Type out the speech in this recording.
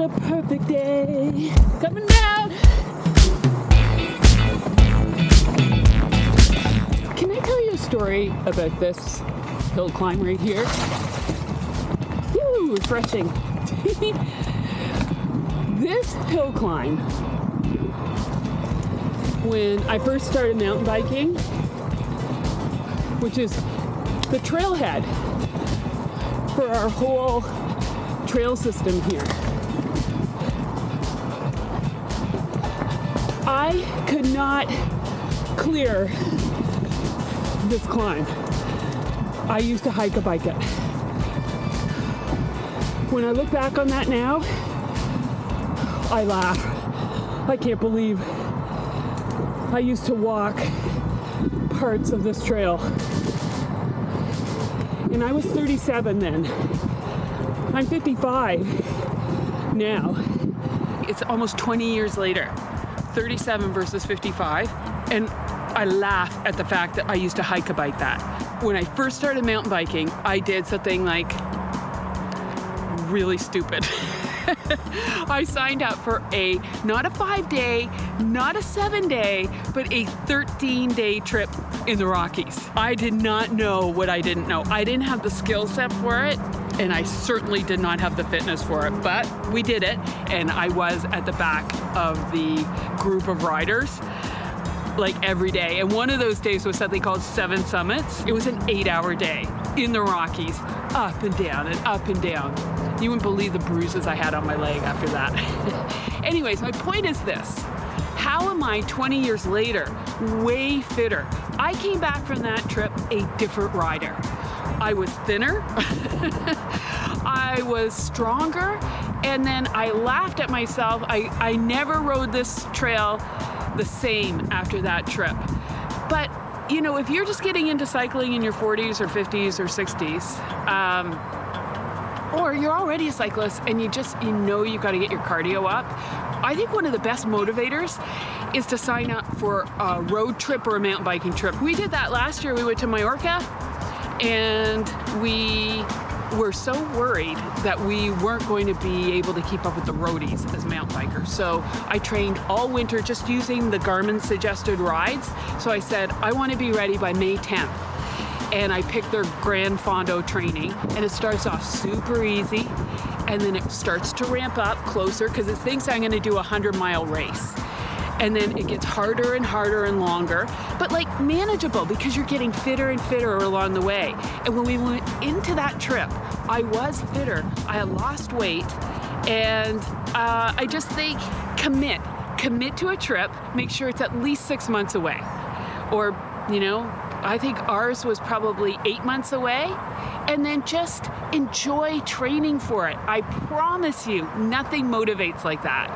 a perfect day. Coming down. Can I tell you a story about this hill climb right here? Woo, refreshing. This hill climb, when I first started mountain biking, which is the trailhead for our whole trail system here, I could not clear this climb. I used to hike a bike it. When I look back on that now, I laugh. I can't believe I used to walk parts of this trail. And I was 37 then. I'm 55 now. It's almost 20 years later, 37 versus 55. And I laugh at the fact that I used to hike a bike that. When I first started mountain biking, I did something like really stupid. I signed up for not a 5-day, not a 7-day, but a 13-day trip in the Rockies. I did not know what I didn't know. I didn't have the skill set for it, and I certainly did not have the fitness for it, but we did it, and I was at the back of the group of riders like every day. And one of those days was something called 7 Summits. It was an 8-hour day in the Rockies, up and down and up and down. You wouldn't believe the bruises I had on my leg after that. Anyways, my point is this. How am I 20 years later way fitter? I came back from that trip a different rider. I was thinner, I was stronger, and then I laughed at myself. I never rode this trail the same after that trip. But you know, if you're just getting into cycling in your 40s or 50s or 60s, or you're already a cyclist and you know you've got to get your cardio up, I think one of the best motivators is to sign up for a road trip or a mountain biking trip. We did that last year. We went to Mallorca, and we were so worried that we weren't going to be able to keep up with the roadies as mountain bikers. So I trained all winter just using the Garmin suggested rides. So I said, I want to be ready by May 10th. And I picked their Grand Fondo training, and it starts off super easy, and then it starts to ramp up closer because it thinks I'm going to do a 100-mile race. And then it gets harder and harder and longer, but like manageable because you're getting fitter and fitter along the way. And when we went into that trip, I was fitter. I had lost weight, and I just think commit to a trip. Make sure it's at least 6 months away, or you know, I think ours was probably 8 months away, and then just enjoy training for it. I promise you, nothing motivates like that.